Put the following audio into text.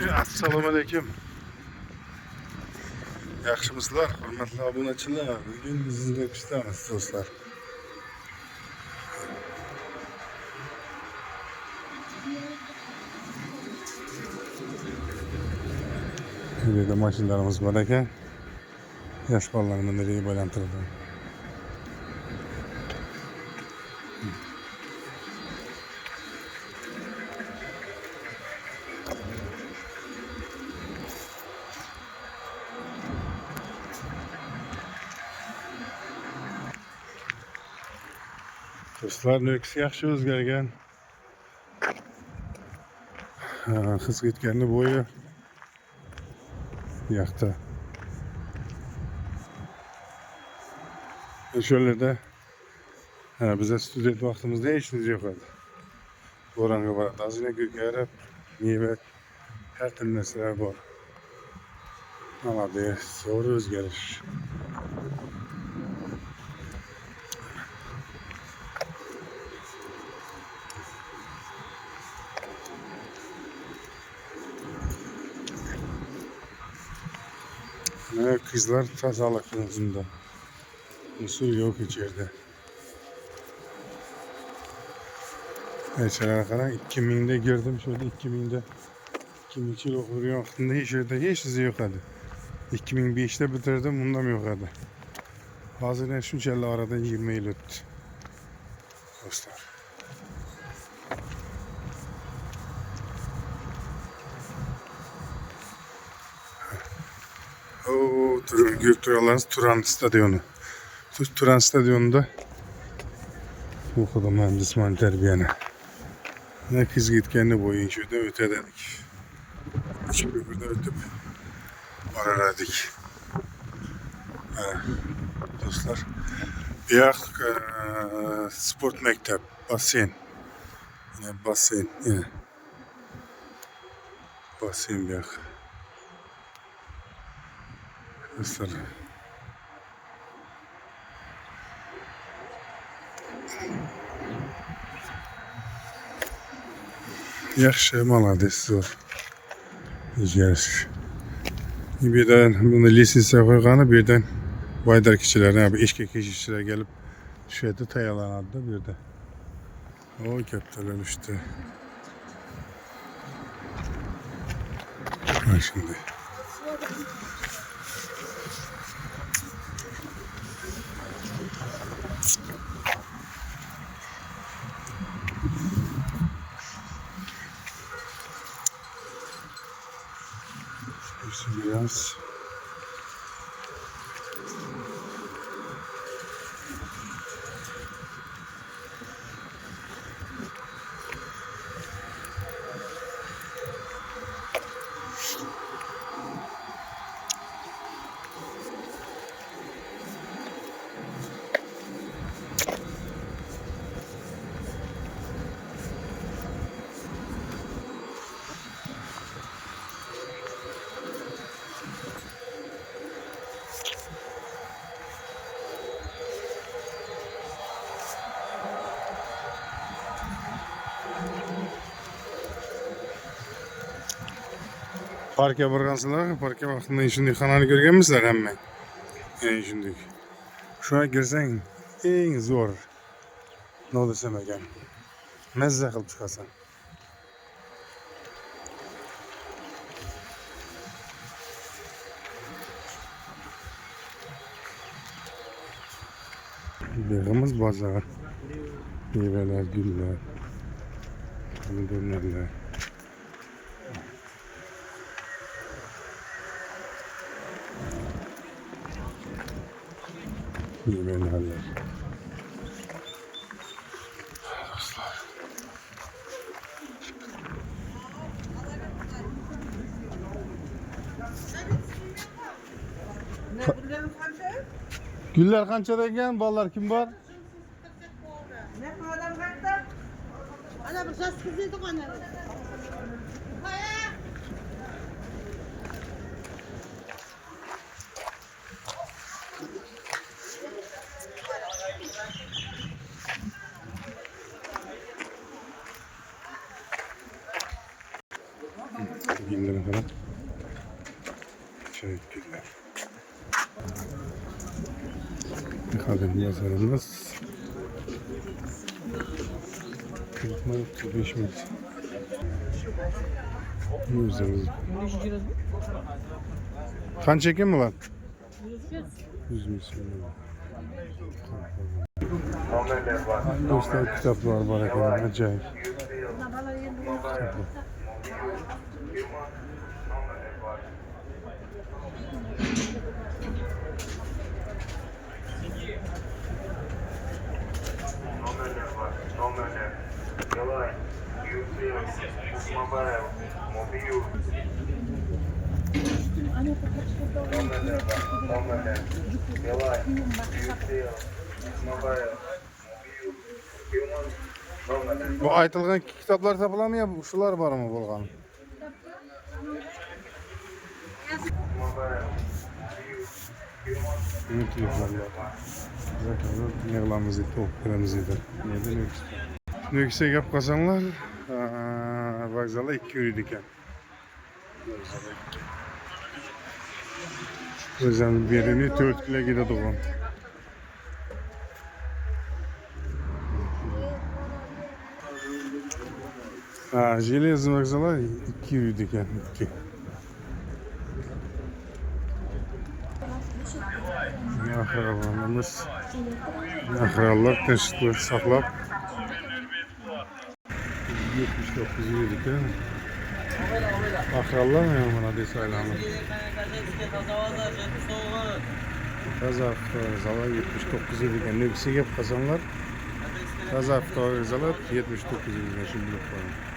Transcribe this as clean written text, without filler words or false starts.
Assalomu alaykum. Yaxshimisizlar, hurmatli obunachilar? Bugun bizning kursdamiz do'stlar. Bu yerda mashinalarimiz bor ekan. Yosh bolalarni nereye baylantirdi? Do'stlar, Nukus yaxshi o'zgargan. His ketganda bo'yi bu yoqda. Shu yerda bize student vaqtimizda hech narsa yo'q edi. Bo'ronga boradi, ozgina ko'karib, meva, har xil narsalar bor. Молодец, to'g'ri o'zgarish. Kızlar тазалық konusunda. Usul yok içeride. Geçenlere kadar 2000'de girdim, şöyle 2000'de 2002 yıl okuduğum vaktinde hiç şey yok hadi. 2005'te bitirdim, bundan yok hadi. Bazen şunca arada 20 yıl öttü. Dostlar. Göktürk'ün Turan Stadyonu. Turan Stadyonu'nda okudum ben cismani terbiyeni. Ne kız gitkenli boyu şurada öte dedik. İki köprüde ötüp vararak. Dostlar. Bir sport mektep, basen. Yine basen. Yine. Basen bir Dostlar. Yaxşı, молодец, zor. Özgeriş. Birden bunu liseye koyğanı birden Baydar kişilerine, işke kişiler gelip şöyle tayalandı bir de. O köpteler işte. Ha şimdi. Biraz parka bargansılar, parka vaxtında şimdi kanalı görgenmişler hemen. Şimdi. Şuna girsen en zor. Ne desem eken. Mezze kılıp çıkasan. Begimiz bazar. Meyveler, güller. Dönerler. Meyvelerler. Güller kançada ekan, bolalar kim var? Ne kadar verdi? Ana bir ses kızıydı ana. indirim falan. Teşekkürler. Kadın yazarımız 45 metre. Yüzümüz. Kan çekim mi lan? 100 misyon. Dostlar kitaplar var efendim. Acayip. Kitaplar. Bu aytılgan kitaplar tapılamıyor mu? Şular var mı Volkan? Unutuyuyorlar. Zaten yağlamızı, tavuklarımızı da. Neden yüksek yap kazanlar. Vokzala 2 yürüdükken. Özel birini 4 kilo gidiyordu on. Железный вокзала 2 yürüdükken. 2. Ahralarımız, ahralar teşkil saklap 79 yürüdükken. Ahralar mı bana desaylanır? Kazak Zala 79 yürüdükken. Ne bir şey yap kazanlar. Kazak Zala 79 yürüdükken şimdi yok falan.